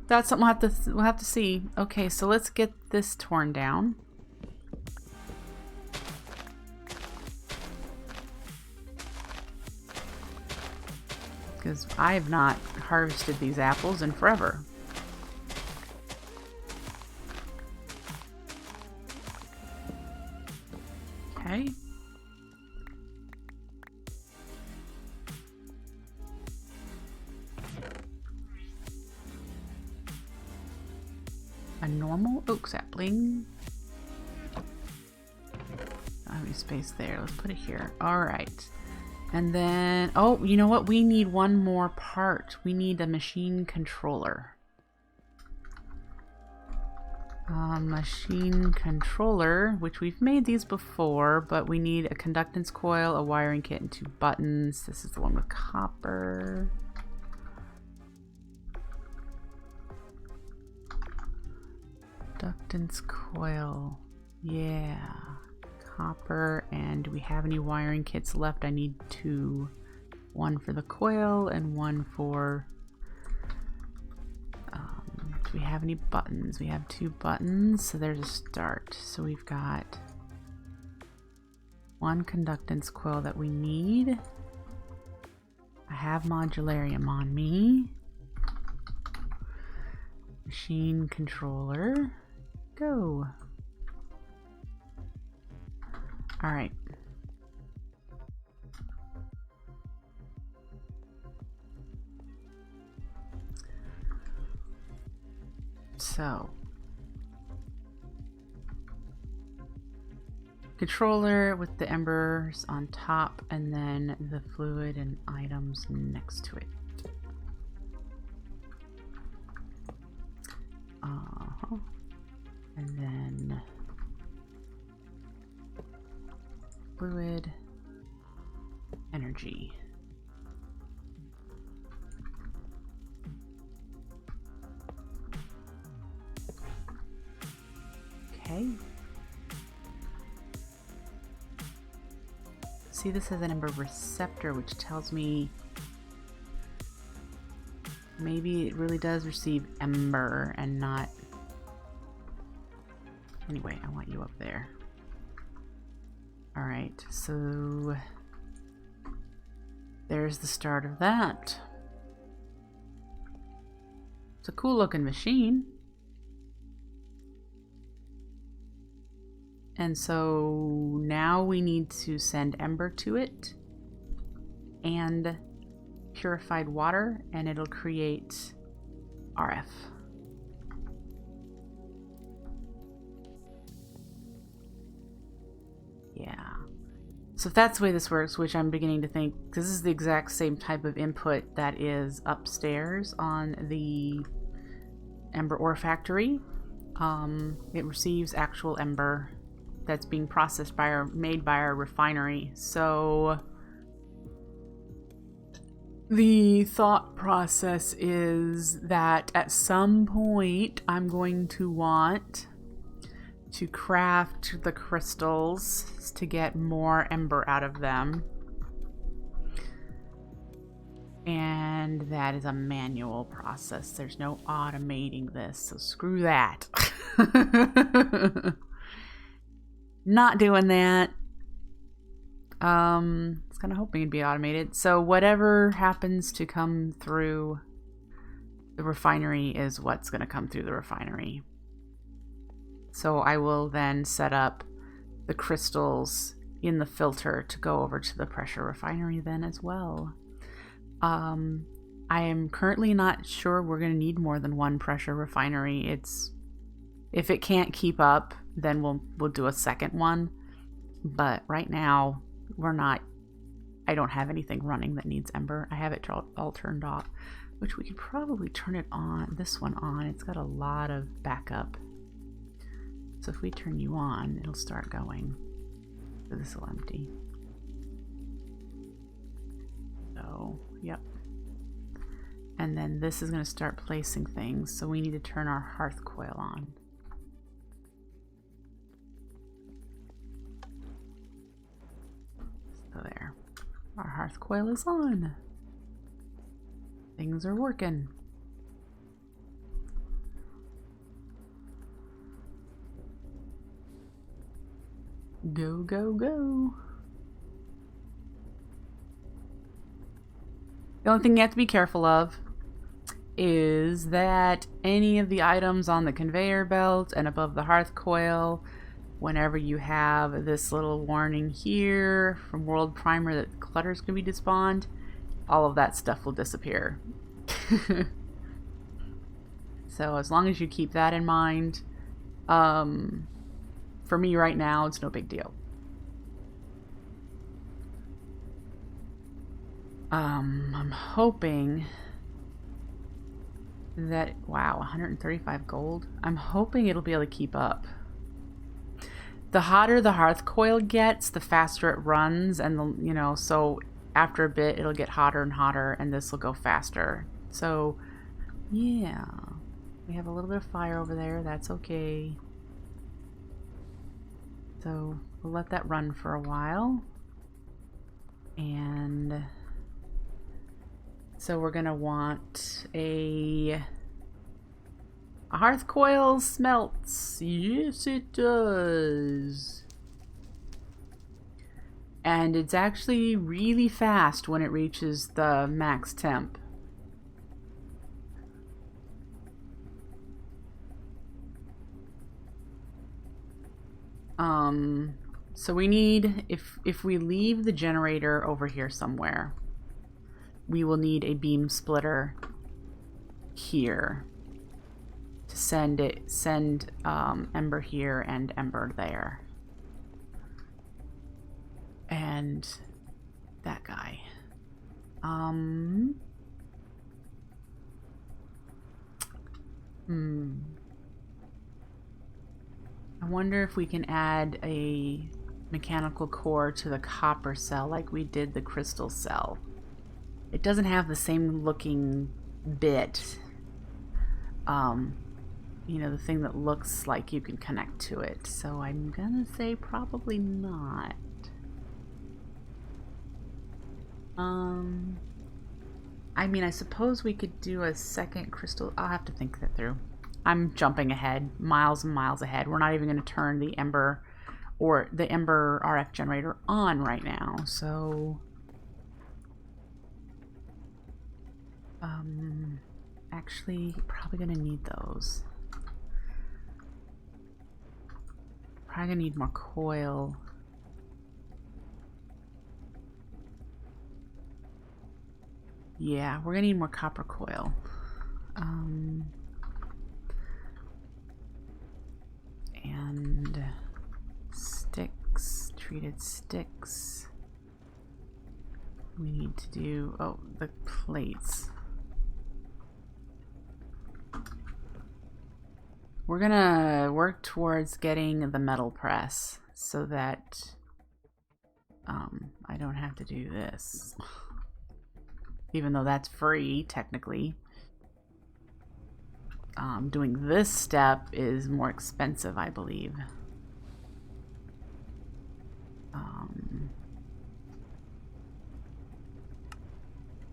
That's something we'll have to see. Okay, so let's get this torn down. Because I have not harvested these apples in forever. Okay. A normal oak sapling. Don't have any space there. Let's put it here. All right. And then, oh, you know what? We need one more part. We need a machine controller. Machine controller, which we've made these before, but we need a conductance coil, a wiring kit, and 2 buttons. This is the one with copper. Conductance coil. Yeah. Copper. And do we have any wiring kits left? I need 2. One for the coil and one for... do we have any buttons? We have 2 buttons, so there's a start. So we've got 1 conductance coil that we need. I have modularium on me. Machine controller. Go. All right. So, controller with the embers on top and then the fluid and items next to it. And then fluid, energy. Okay. See, this has an ember receptor, which tells me maybe it really does receive ember and not... Anyway, I want you up there. Alright, so there's the start of that. It's a cool looking machine. And so now we need to send ember to it and purified water, and it'll create RF. Yeah. So if that's the way this works, which I'm beginning to think, because this is the exact same type of input that is upstairs on the ember ore factory. It receives actual ember that's being processed by made by our refinery. So the thought process is that at some point I'm going to want to craft the crystals to get more ember out of them. And that is a manual process. There's no automating this, so screw that. Not doing that. I was kind of hoping it'd be automated. So whatever happens to come through the refinery is what's going to come through the refinery. So I will then set up the crystals in the filter to go over to the pressure refinery then as well. I am currently not sure we're going to need more than 1 pressure refinery. If it can't keep up, then we'll do a second one. But right now, I don't have anything running that needs ember. I have it all turned off, which we could probably turn it on, this one on. It's got a lot of backup. So if we turn you on, it'll start going. So this will empty. So, yep. And then this is going to start placing things. So we need to turn our hearth coil on. So there. Our hearth coil is on. Things are working. Go, go, go. The only thing you have to be careful of is that any of the items on the conveyor belt and above the hearth coil, whenever you have this little warning here from World Primer that clutters can be despawned, all of that stuff will disappear. So as long as you keep that in mind, for me right now, it's no big deal. I'm hoping that, wow, 135 gold. I'm hoping it'll be able to keep up. The hotter the hearth coil gets, the faster it runs, and the, you know, so after a bit it'll get hotter and hotter, and this will go faster. So, yeah, we have a little bit of fire over there. That's okay. So we'll let that run for a while, and so we're gonna want a hearth coil smelts. Yes, it does. And it's actually really fast when it reaches the max temp. So we need, if we leave the generator over here somewhere, we will need a beam splitter here to send ember here and ember there. And that guy. I wonder if we can add a mechanical core to the copper cell like we did the crystal cell. It doesn't have the same looking bit. You know, the thing that looks like you can connect to it. So I'm gonna say probably not. I mean, I suppose we could do a second crystal. I'll have to think that through. I'm jumping ahead, miles and miles ahead. We're not even going to turn the ember or the ember RF generator on right now. So, actually, probably going to need those. Probably going to need more coil. Yeah, we're going to need more copper coil. And sticks, treated sticks. We need to do, oh, the plates. We're gonna work towards getting the metal press so that I don't have to do this. Even though that's free, technically. Doing this step is more expensive, I believe.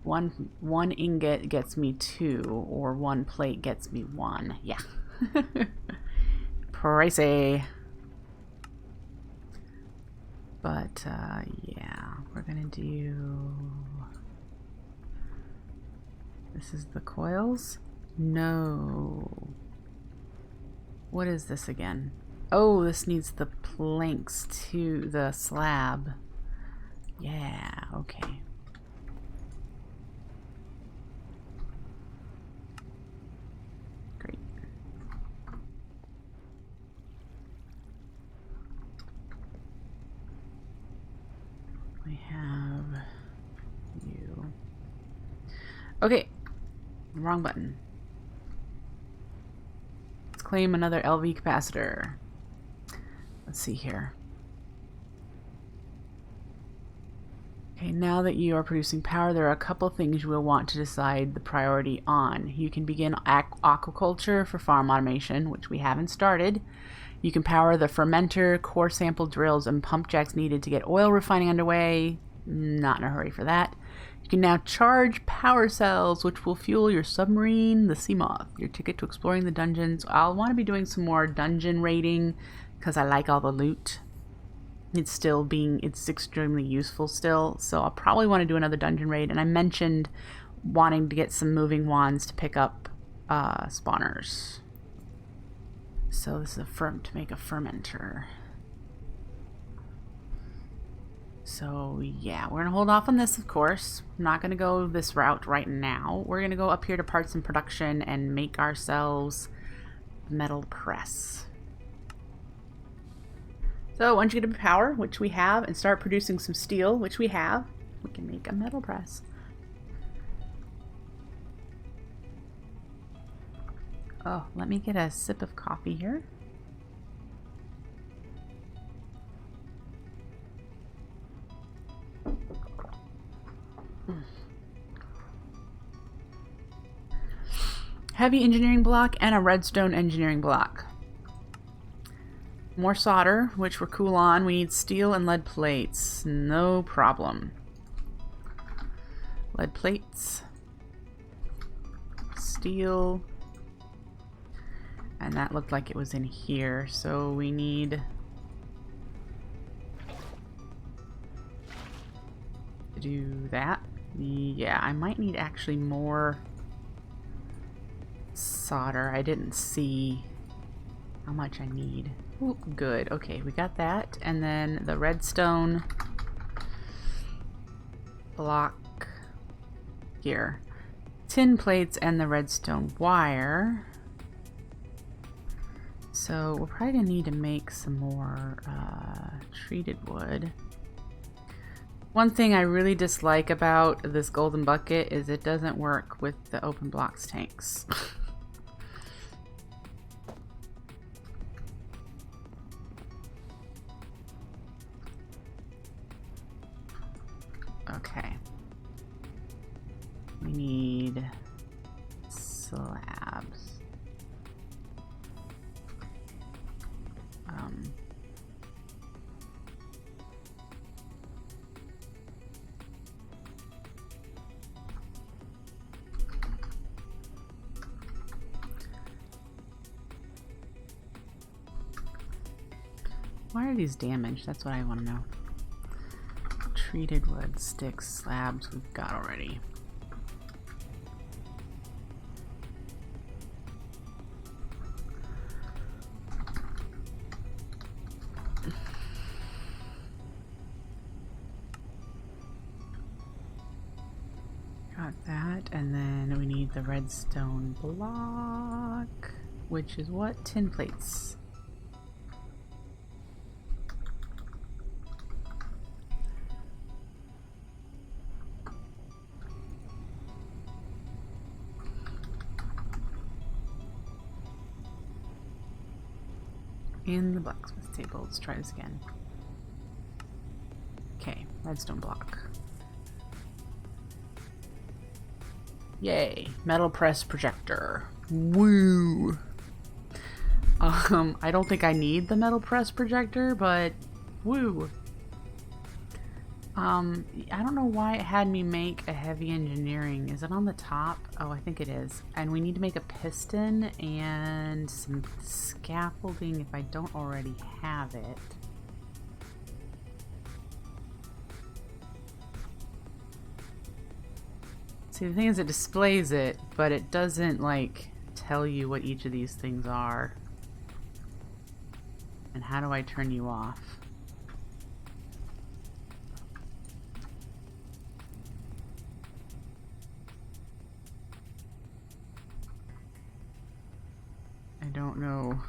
One ingot gets me 2, or 1 plate gets me 1. Yeah. Pricey. But, yeah, we're gonna do... This is the coils? No. What is this again? Oh, this needs the planks to the slab. Yeah, okay. Great. We have you. Okay. Wrong button. Let's claim another LV capacitor. Let's see here. Okay, now that you are producing power, there are a couple things you will want to decide the priority on. You can begin aquaculture for farm automation, which we haven't started. You can power the fermenter, core sample drills, and pump jacks needed to get oil refining underway. Not in a hurry for that. You can now charge power cells, which will fuel your submarine, the Seamoth, your ticket to exploring the dungeons. I'll want to be doing some more dungeon raiding because I like all the loot. it's extremely useful still. So I'll probably want to do another dungeon raid. And I mentioned wanting to get some moving wands to pick up spawners. So this is to make a fermenter. So yeah, we're gonna hold off on this, of course. I'm not gonna go this route right now. We're gonna go up here to parts and production and make ourselves metal press. So once you get up to power, which we have, and start producing some steel, which we have, we can make a metal press. Oh, let me get a sip of coffee here. Heavy engineering block and a redstone engineering block. More solder, which we're cool on. We need steel and lead plates. No problem. Lead plates. Steel. And that looked like it was in here, so we need to do that. Yeah, I might need actually more solder. I didn't see how much I need. Ooh, good. Okay, we got that. And then the redstone block here. Tin plates and the redstone wire. So we're probably gonna need to make some more treated wood. One thing I really dislike about this golden bucket is it doesn't work with the open blocks tanks. Okay. We need slabs. Why are these damaged? That's what I want to know. Treated wood, sticks, slabs we've got already. Got that, and then we need the redstone block, which is what? Tin plates. In the blacksmith table. Let's try this again. Okay, redstone block. Yay, metal press projector. Woo! I don't think I need the metal press projector, but woo! I don't know why it had me make a heavy engineering. Is it on the top? Oh, I think it is. And we need to make a piston and some scaffolding if I don't already have it. See, the thing is it displays it, but it doesn't, like, tell you what each of these things are. And how do I turn you off? I don't know.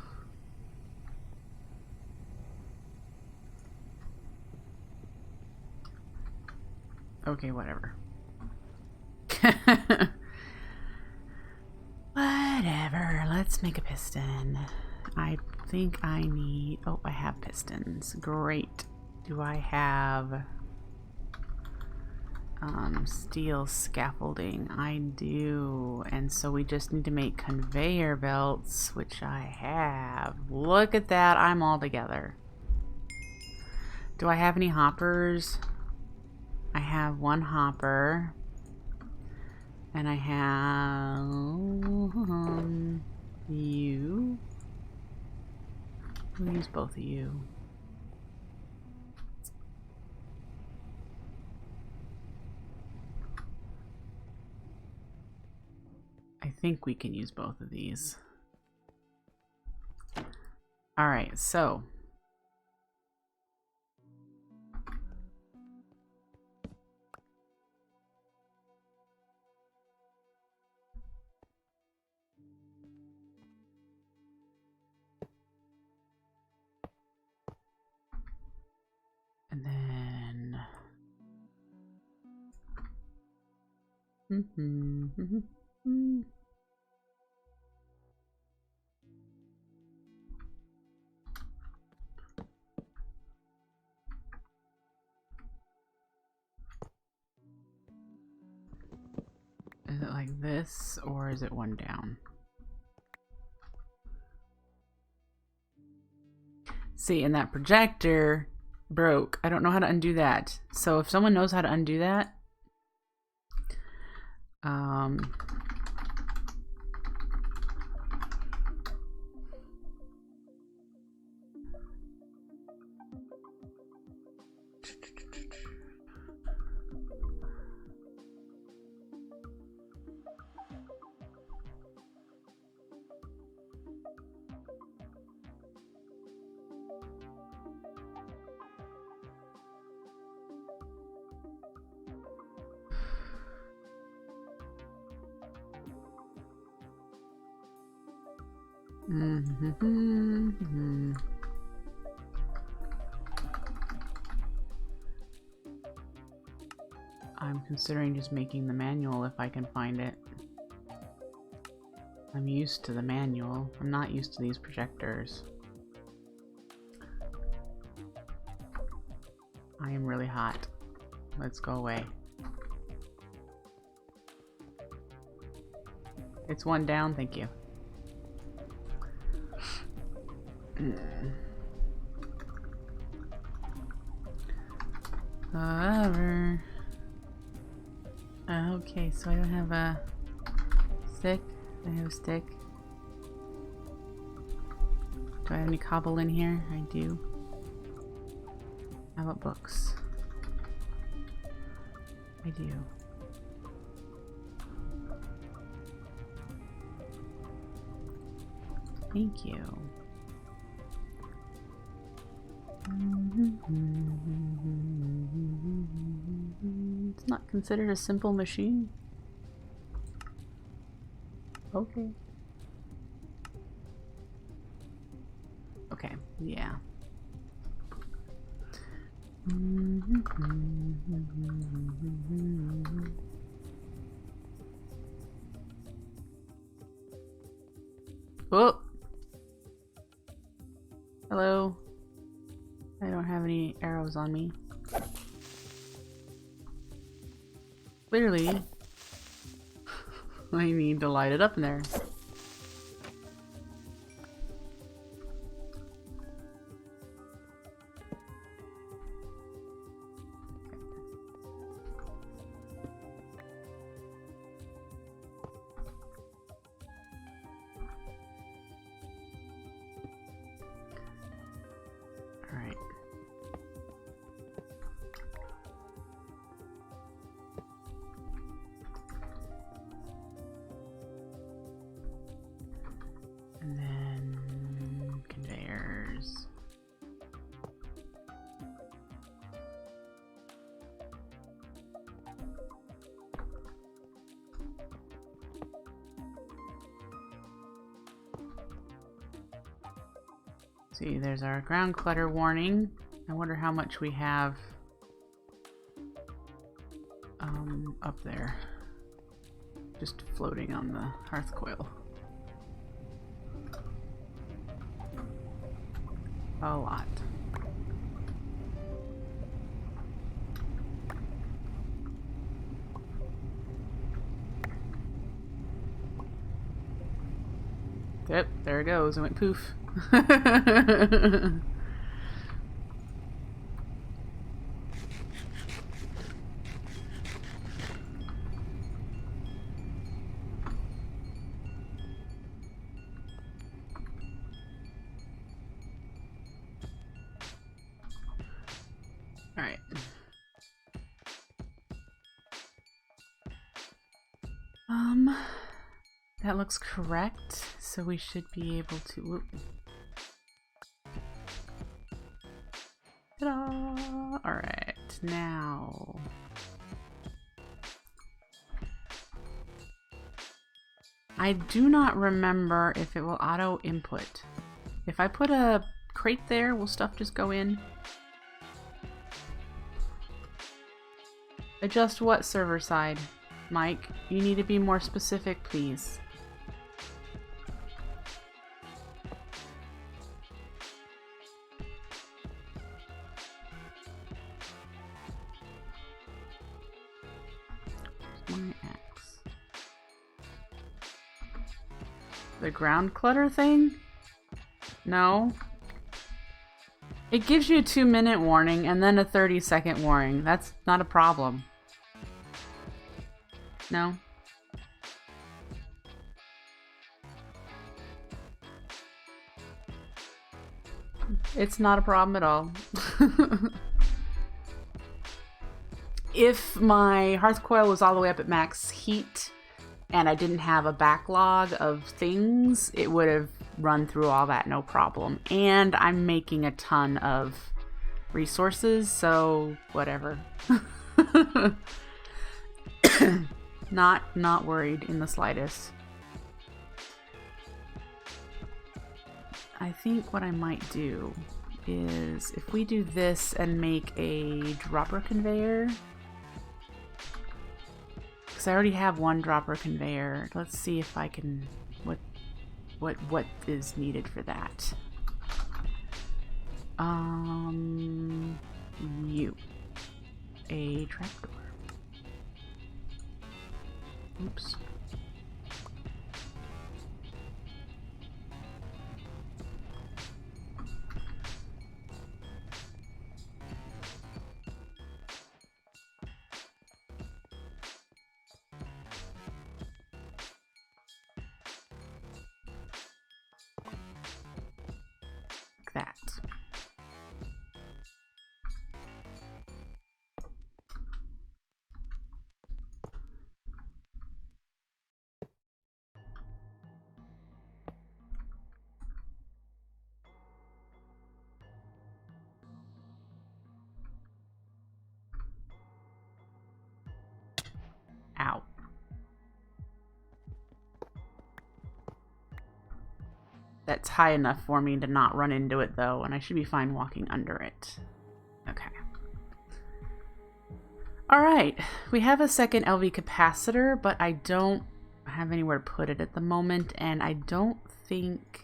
Okay, whatever. Whatever. Let's make a piston. I think I need... Oh, I have pistons. Great. Do I have... steel scaffolding? I do. And so we just need to make conveyor belts, which I have. Look at that. I'm all together. Do I have any hoppers? I have one hopper. And I have you. We'll use both of you. think we can use both of these. Alright, so. And then. Is it like this, or is it one down? See, and that projector broke. I don't know how to undo that. So if someone knows how to undo that, I'm considering just making the manual if I can find it. I'm used to the manual. I'm not used to these projectors. I am really hot. Let's go away. It's one down, thank you. However, okay, so I don't have a stick. I have a stick. Do I have any cobble in here? I do. How about books? I do. Thank you. It's not considered a simple machine. Okay. Okay, yeah. Oh! Hello. I don't have any arrows on me. Clearly, I need to light it up in there. Alright. And then conveyors. See, there's our ground clutter warning. I wonder how much we have up there. Just floating on the hearth coil. A lot. Yep, there it goes. It went poof. Alright. That looks correct, so we should be able to... Whoop. Ta-da! Alright, now... I do not remember if it will auto input. If I put a crate there, will stuff just go in? Adjust what server side? Mike, you need to be more specific, please. The ground clutter thing? No. It gives you a 2-minute warning and then a 30-second warning. That's not a problem. No. It's not a problem at all. If my hearth coil was all the way up at max heat and I didn't have a backlog of things, it would have run through all that no problem. And I'm making a ton of resources, so whatever. Not worried in the slightest. I think what I might do is if we do this and make a dropper conveyor, because I already have one dropper conveyor. Let's see if I can what is needed for that. A trapdoor. Oops. That. Ow. That's high enough for me to not run into it though, and I should be fine walking under it. Okay. Alright, we have a second LV capacitor, but I don't have anywhere to put it at the moment, and I don't think...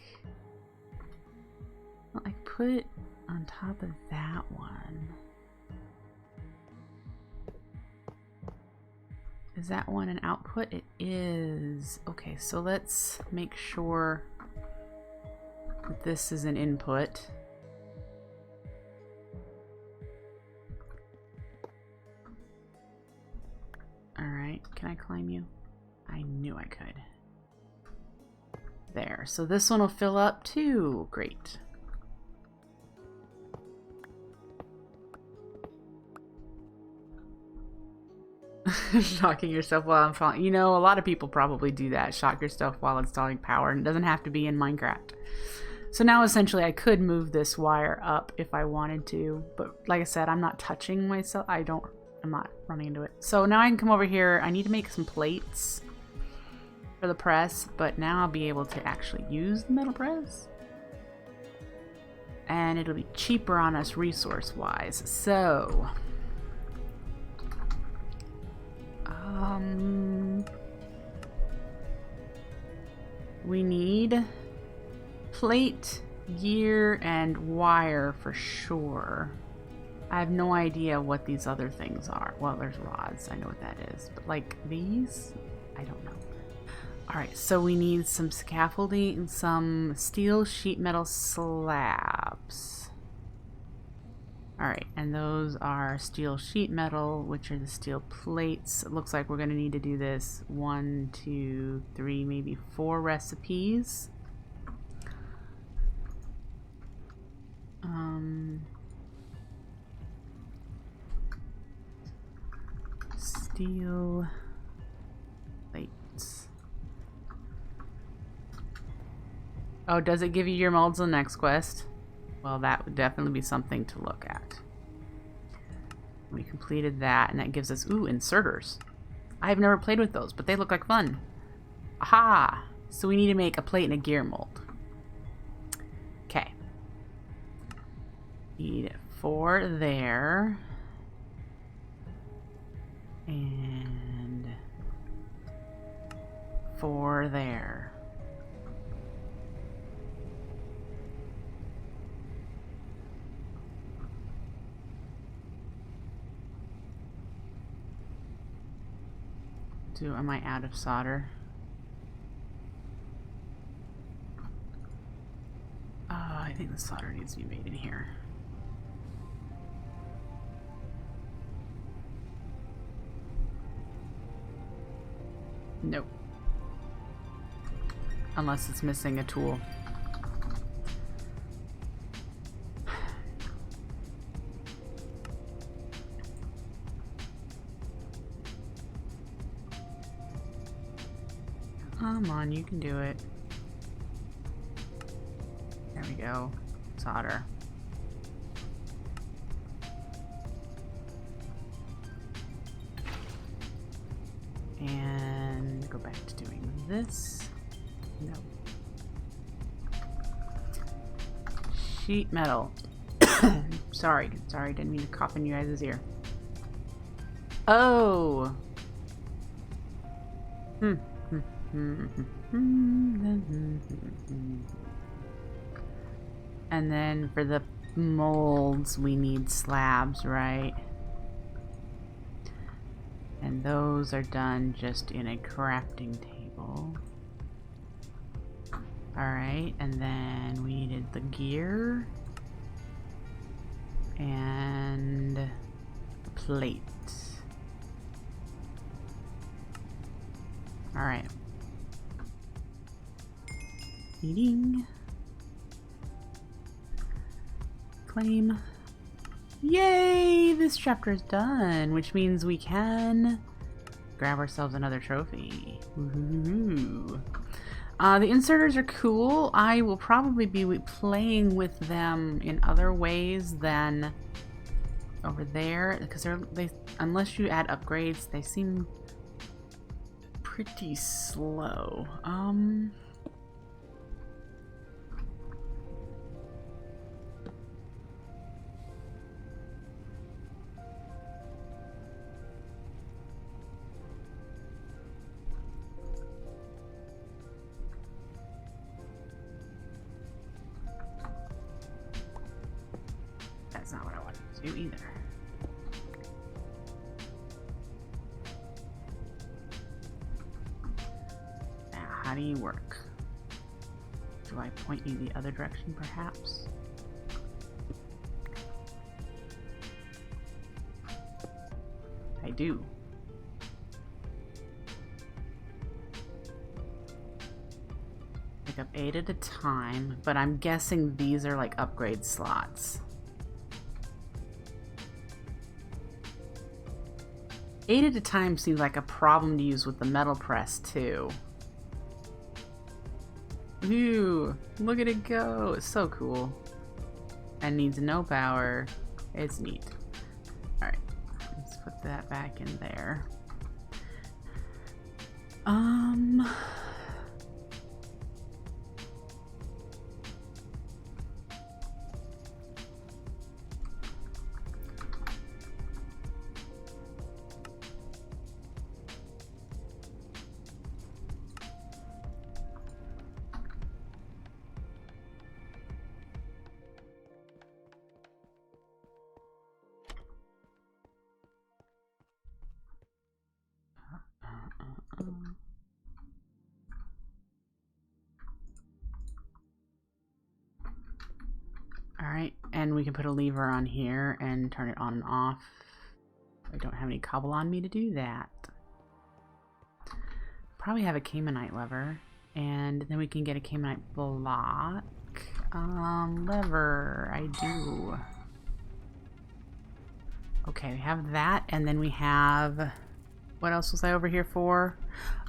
Well, I put it on top of that one. Is that one an output? It is. Okay, so let's make sure that this is an input. Alright, can I climb you? I knew I could. There, so this one will fill up too. Great. Shocking yourself while installing. You know, a lot of people probably do that. Shock yourself while installing power, and it doesn't have to be in Minecraft. So now essentially I could move this wire up if I wanted to, but like I said, I'm not touching myself. I'm not running into it. So now I can come over here. I need to make some plates for the press, but now I'll be able to actually use the metal press. And it'll be cheaper on us resource-wise. So... we need plate, gear, and wire for sure. I have no idea what these other things are. Well, there's rods. I know what that is. But like these, I don't know. Alright, so we need some scaffolding and some steel sheet metal slabs. Alright, and those are steel sheet metal, which are the steel plates. It looks like we're going to need to do this 1, 2, 3, maybe 4 recipes. Steel plates. Oh, does it give you your molds on the next quest? Well, that would definitely be something to look at. We completed that, and that gives us, ooh, inserters. I've never played with those, but they look like fun. Aha! So we need to make a plate and a gear mold. Okay. Need 4 there. And 4 there. Am I out of solder? I think the solder needs to be made in here. Nope. Unless it's missing a tool. Come on, you can do it. There we go. Solder. And go back to doing this. No. Sheet metal. Sorry, didn't mean to cough in you guys' ear. Oh! And then for the molds, we need slabs, right? And those are done just in a crafting table. Alright, and then we needed the gear and the plate. Alright. Eating. Claim. Yay! This chapter is done, which means we can grab ourselves another trophy. Woohoo! The inserters are cool. I will probably be playing with them in other ways than over there, because they unless you add upgrades, they seem pretty slow. That's not what I wanted to do either. Now, how do you work? Do I point you the other direction, perhaps? I do. Pick up 8 at a time, but I'm guessing these are like upgrade slots. 8 at a time seems like a problem to use with the metal press, too. Ooh, look at it go. It's so cool. And needs no power. It's neat. Alright, let's put that back in there. Alright, and we can put a lever on here and turn it on and off. I don't have any cobble on me to do that. Probably have a Caymanite lever, and then we can get a Caymanite block. Lever, I do. Okay, we have that, and then we have... What else was I over here for?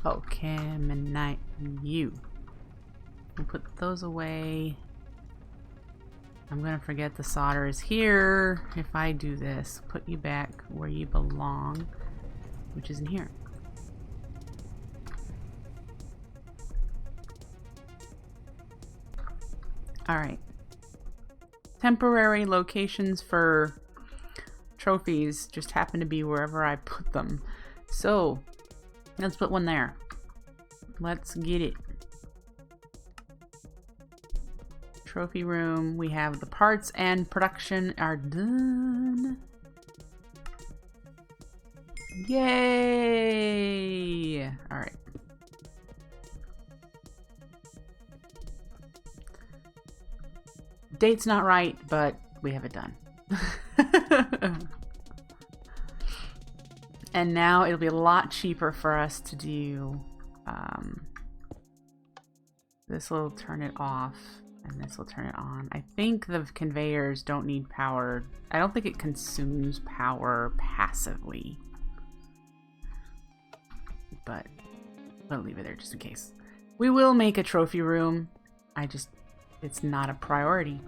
Oh, Caymanite U. We'll put those away. I'm gonna forget the solder is here. If I do this, put you back where you belong, which is in here. Alright. Temporary locations for trophies just happen to be wherever I put them. So, let's put one there. Let's get it. Trophy room. We have the parts and production are done. Yay! Alright. Date's not right, but we have it done. And now it'll be a lot cheaper for us to do. This will turn it off, and this will turn it on. I think the conveyors don't need power. I don't think it consumes power passively. But I'll leave it there just in case. We will make a trophy room. It's not a priority.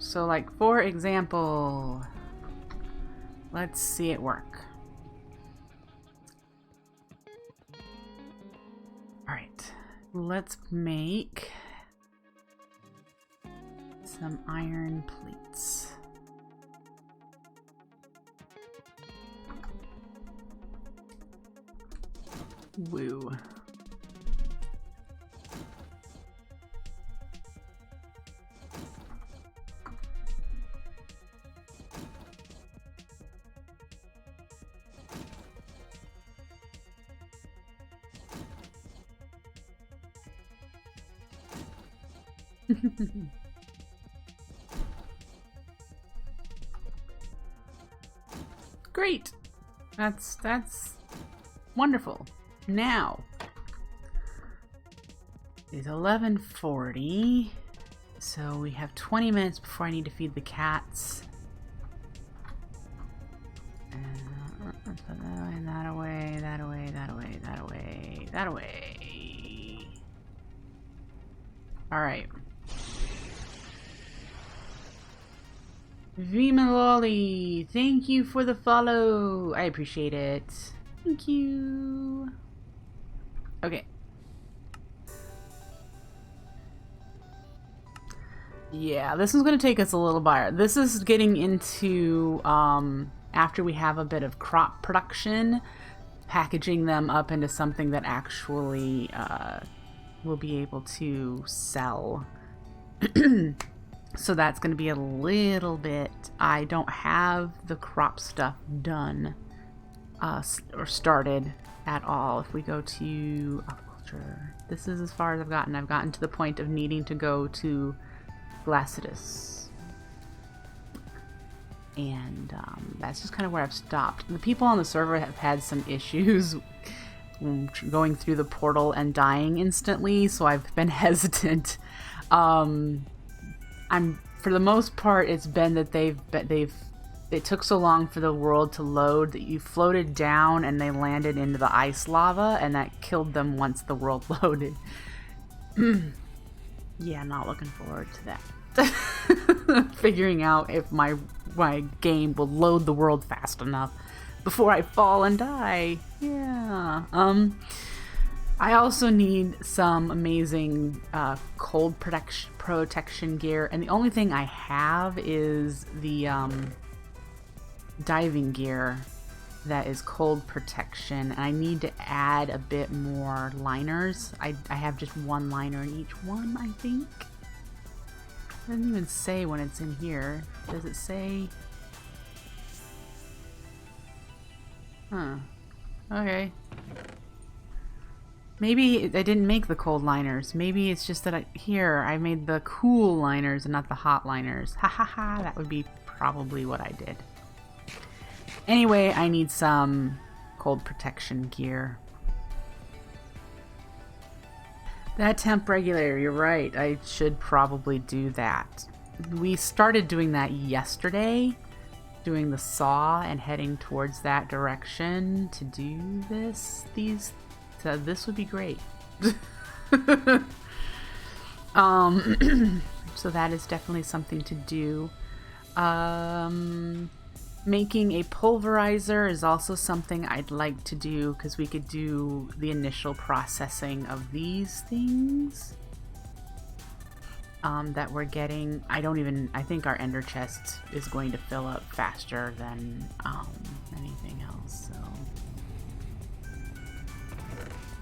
So like, for example, let's see it work. Alright, let's make some iron plates. Woo. Great. That's wonderful. Now it's 11:40, so we have 20 minutes before I need to feed the cats. And that away, that away, that away, that away, that away. All right. Vimaloli, thank you for the follow. I appreciate it. Thank you. Okay. Yeah, this is going to take us a little while. This is getting into, after we have a bit of crop production, packaging them up into something that actually we'll be able to sell. So that's going to be a little bit. I don't have the crop stuff done or started at all. If we go to aquaculture, this is as far as I've gotten. I've gotten to the point of needing to go to Glacidus. And that's just kind of where I've stopped. The people on the server have had some issues going through the portal and dying instantly, so I've been hesitant. For the most part, it's been that it took so long for the world to load that you floated down and they landed into the ice lava, and that killed them once the world loaded. Yeah, not looking forward to that. Figuring out if my game will load the world fast enough before I fall and die. Yeah. I also need some amazing cold protection gear, and the only thing I have is the diving gear that is cold protection, and I need to add a bit more liners. I have just one liner in each one, I think. It doesn't even say when it's in here. Does it say? Huh. Okay. Maybe I didn't make the cold liners. Maybe it's just that I made the cool liners and not the hot liners. Ha ha ha, that would be probably what I did. Anyway, I need some cold protection gear. That temp regulator, you're right. I should probably do that. We started doing that yesterday, doing the saw and heading towards that direction to do this. So this would be great. So that is definitely something to do. Making a pulverizer is also something I'd like to do, because we could do the initial processing of these things that we're getting. I think our ender chest is going to fill up faster than anything else, so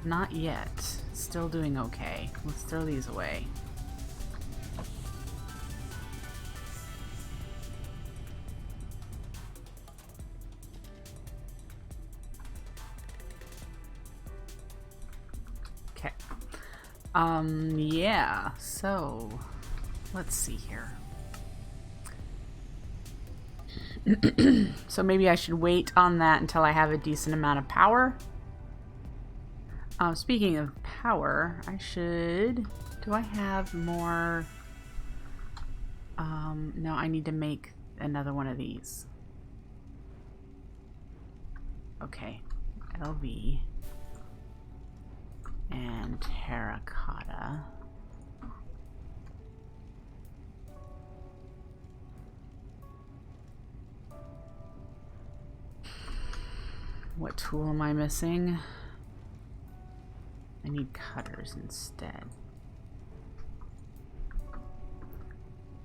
not yet. Still doing okay. Let's throw these away. Okay. Yeah, so let's see here. So maybe I should wait on that until I have a decent amount of power. Speaking of power, do I have more? No, I need to make another one of these. Okay, LV and terracotta. What tool am I missing? I need cutters instead.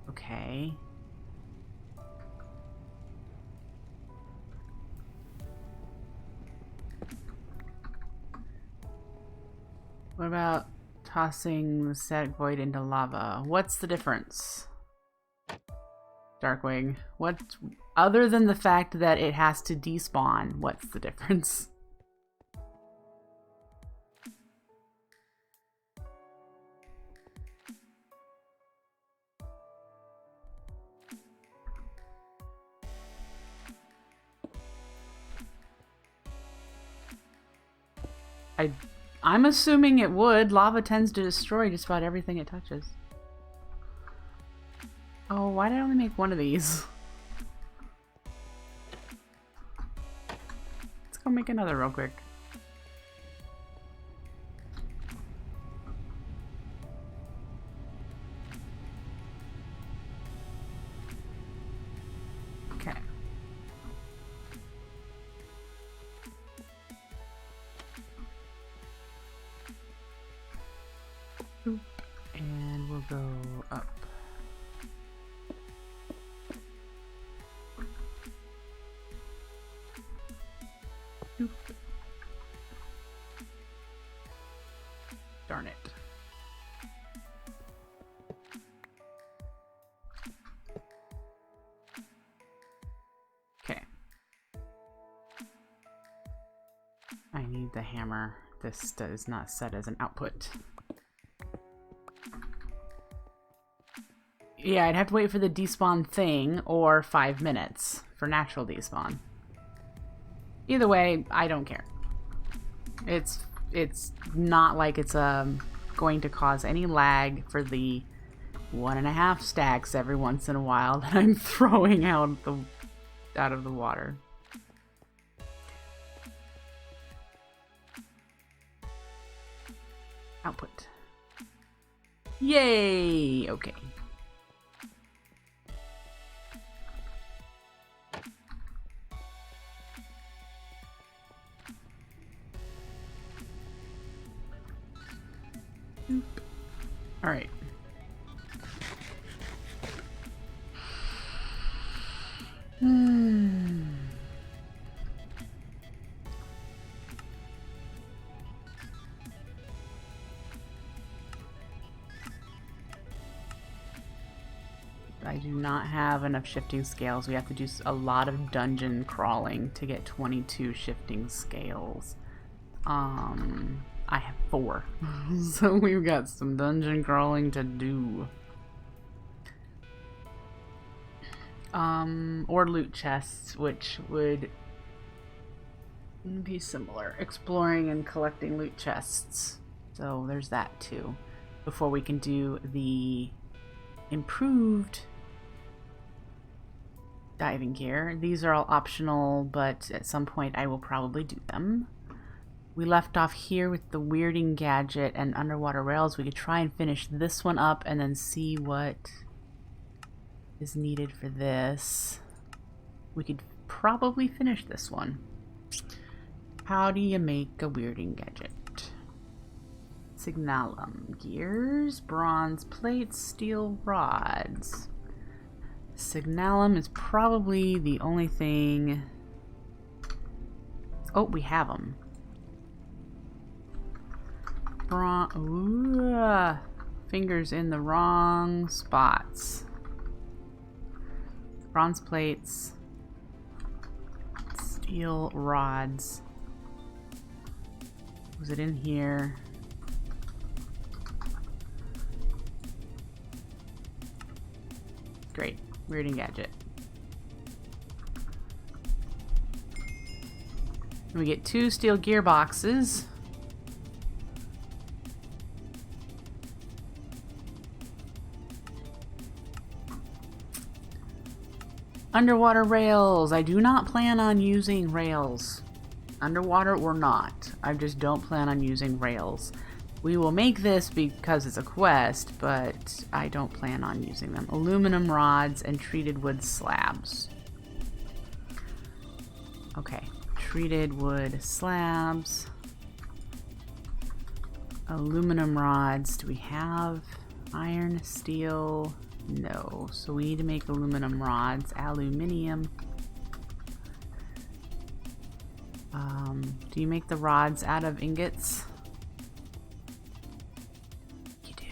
Okay. What about tossing the static void into lava? What's the difference? Darkwing. What, other than the fact that it has to despawn, what's the difference? I'm assuming it would. Lava tends to destroy just about everything it touches. Oh, why did I only make one of these? Let's go make another real quick. Okay. And we'll go up. Darn it. Okay. I need the hammer. This does not set as an output. Yeah, I'd have to wait for the despawn thing, or 5 minutes for natural despawn. Either way, I don't care. It's not like it's going to cause any lag for the 1.5 stacks every once in a while that I'm throwing out of the water. Output. Yay! Okay. All right. I do not have enough shifting scales. We have to do a lot of dungeon crawling to get 22 shifting scales. I have 4. So we've got some dungeon crawling to do. Or loot chests, which would be similar. Exploring and collecting loot chests. So there's that too. Before we can do the improved diving gear. These are all optional, but at some point I will probably do them. We left off here with the weirding gadget and underwater rails. We could try and finish this one up and then see what is needed for this. We could probably finish this one. How do you make a weirding gadget? Signalum gears, bronze plates, steel rods. Signalum is probably the only thing. Oh, we have them. Ooh, fingers in the wrong spots. Bronze plates, steel rods. Was it in here? Great. Weirding gadget. We get 2 steel gearboxes. Underwater rails. I do not plan on using rails. Underwater or not. I just don't plan on using rails. We will make this because it's a quest, but I don't plan on using them. Aluminum rods and treated wood slabs. Okay. Treated wood slabs. Aluminum rods. Do we have iron, steel? No. So we need to make aluminum rods. Aluminium. Do you make the rods out of ingots? You do.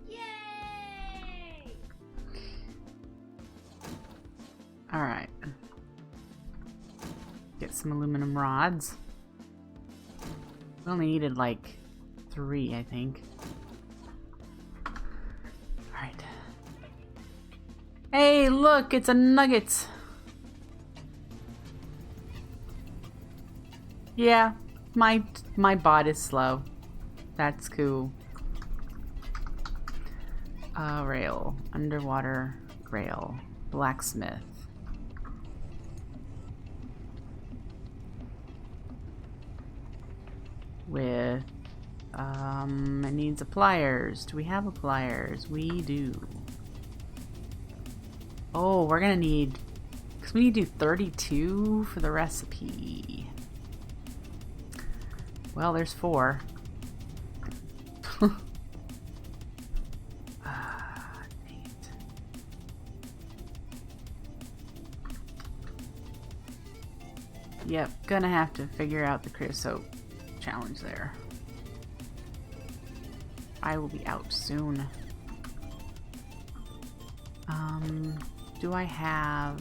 Yay! All right. Get some aluminum rods. We only needed like 3, I think. Alright. Hey, look! It's a nugget! Yeah, my bot is slow. That's cool. Rail. Underwater rail. Blacksmith. With it needs a pliers. Do we have a pliers? We do. Oh, we're gonna need, because we need to do 32 for the recipe. Well, there's 4. Dang it. Yep, gonna have to figure out the creosote challenge there. I will be out soon. Do I have...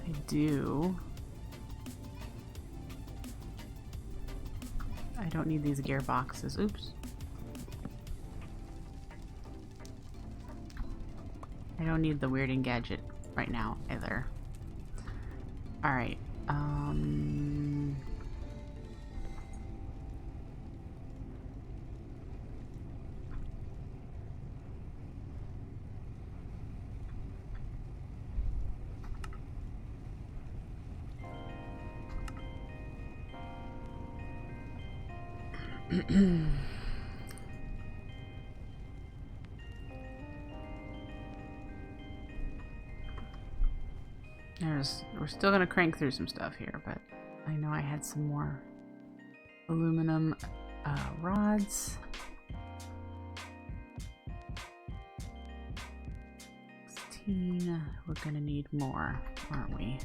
I do. I don't need these gearboxes. Oops. I don't need the weirding gadget right now either. Alright. We're still gonna crank through some stuff here, but I know I had some more aluminum rods. 16. We're gonna need more, aren't we?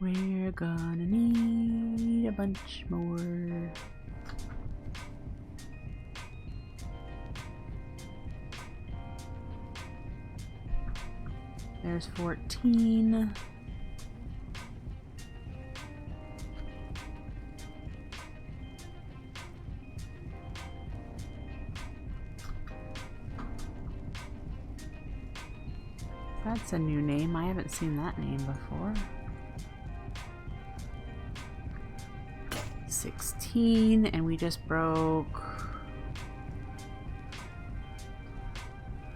We're gonna need a bunch more. There's 14. That's a new name. I haven't seen that name before. 16, and we just broke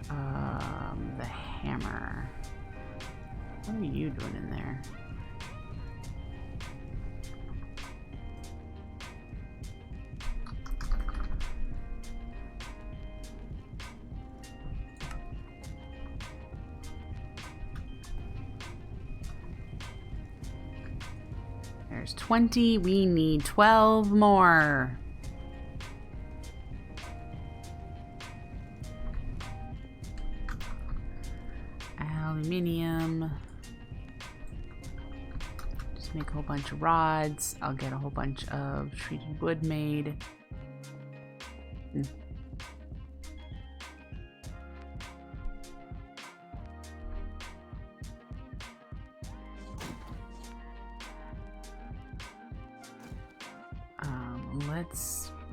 the hammer. What are you doing in there? There's 20. We need 12 more. Aluminium. Just make a whole bunch of rods. I'll get a whole bunch of treated wood made.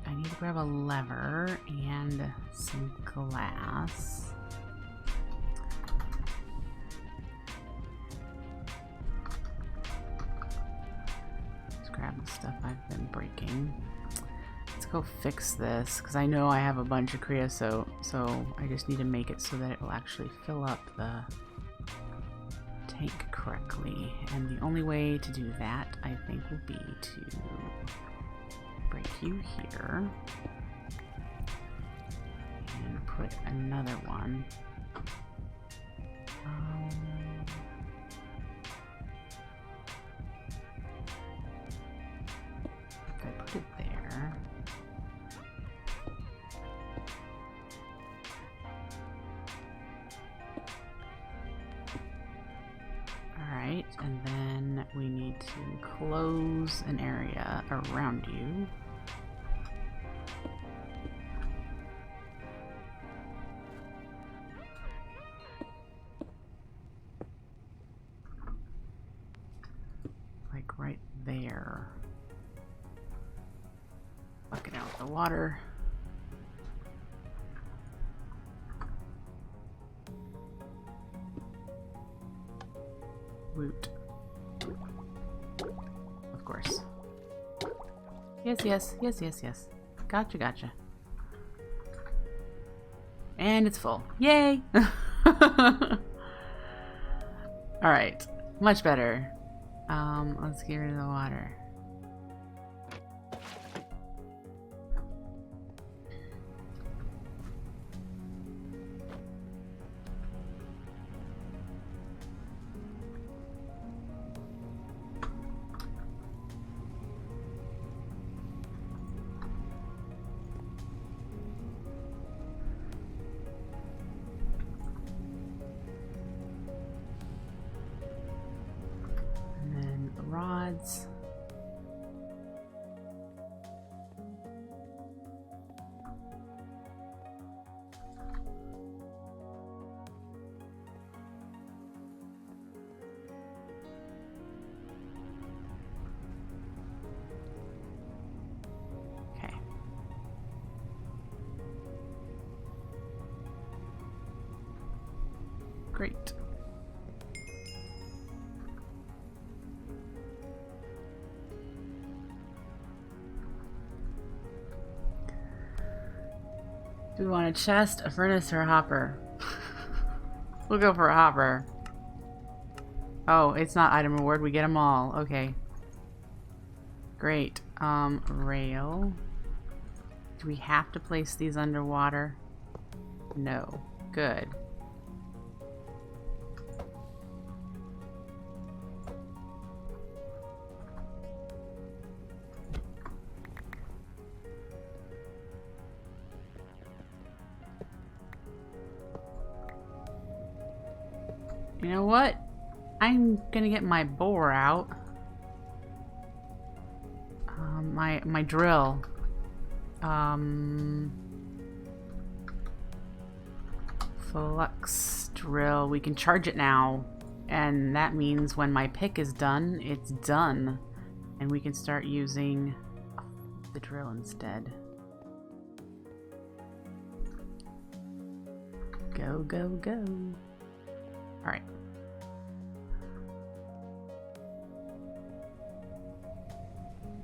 I need to grab a lever and some glass. Let's grab the stuff I've been breaking. Let's go fix this, because I know I have a bunch of creosote, so I just need to make it so that it will actually fill up the tank correctly. And the only way to do that, I think, will be to break you here and put another one. If I put it there, alright, and then we need to enclose an area around you. Like right there. Bucket out the water. Woot. Of course. Yes, yes, yes, yes, yes. Gotcha, gotcha. And it's full. Yay! Alright. Much better. Let's get rid of the water. Rods. Okay. Great. Do we want a chest, a furnace, or a hopper? We'll go for a hopper. Oh, it's not item reward. We get them all. Okay. Great. Rail. Do we have to place these underwater? No. Good. You know what? I'm gonna get my borer out. My drill. Flux drill. We can charge it now. And that means when my pick is done, it's done. And we can start using the drill instead. Go, go, go. Alright.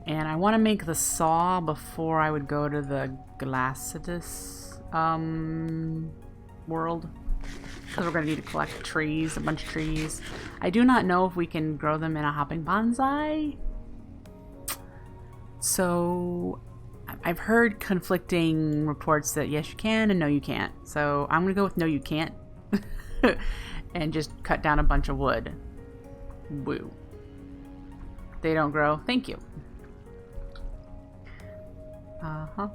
And I want to make the saw before I would go to the Glacidus world. Because we're going to need to collect trees, a bunch of trees. I do not know if we can grow them in a hopping bonsai. So I've heard conflicting reports that yes you can and no you can't. So I'm going to go with no you can't. And just cut down a bunch of wood. Woo. They don't grow. Thank you. Uh-huh.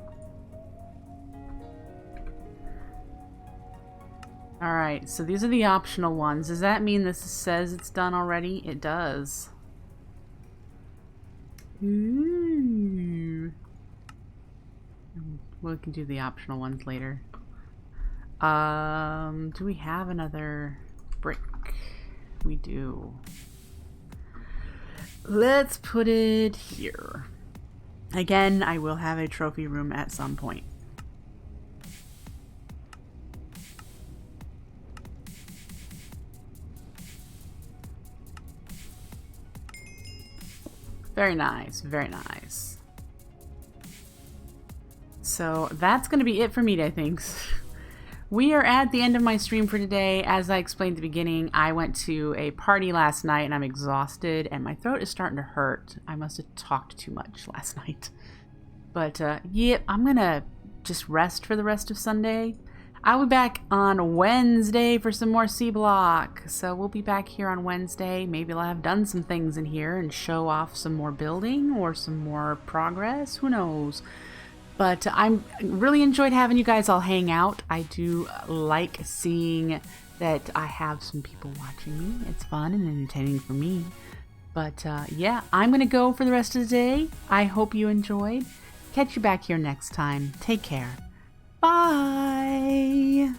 Alright, so these are the optional ones. Does that mean this says it's done already? It does. Ooh. We can do the optional ones later. Do we have another brick? We do. Let's put it here. Again, I will have a trophy room at some point. Very nice, very nice. So that's going to be it for me today, thanks. We are at the end of my stream for today. As I explained at the beginning, I went to a party last night and I'm exhausted and my throat is starting to hurt. I must have talked too much last night. But yeah, I'm going to just rest for the rest of Sunday. I'll be back on Wednesday for some more C-Block. So we'll be back here on Wednesday. Maybe I'll have done some things in here and show off some more building or some more progress. Who knows? But I'm really enjoyed having you guys all hang out. I do like seeing that I have some people watching me. It's fun and entertaining for me. But yeah, I'm going to go for the rest of the day. I hope you enjoyed. Catch you back here next time. Take care. Bye.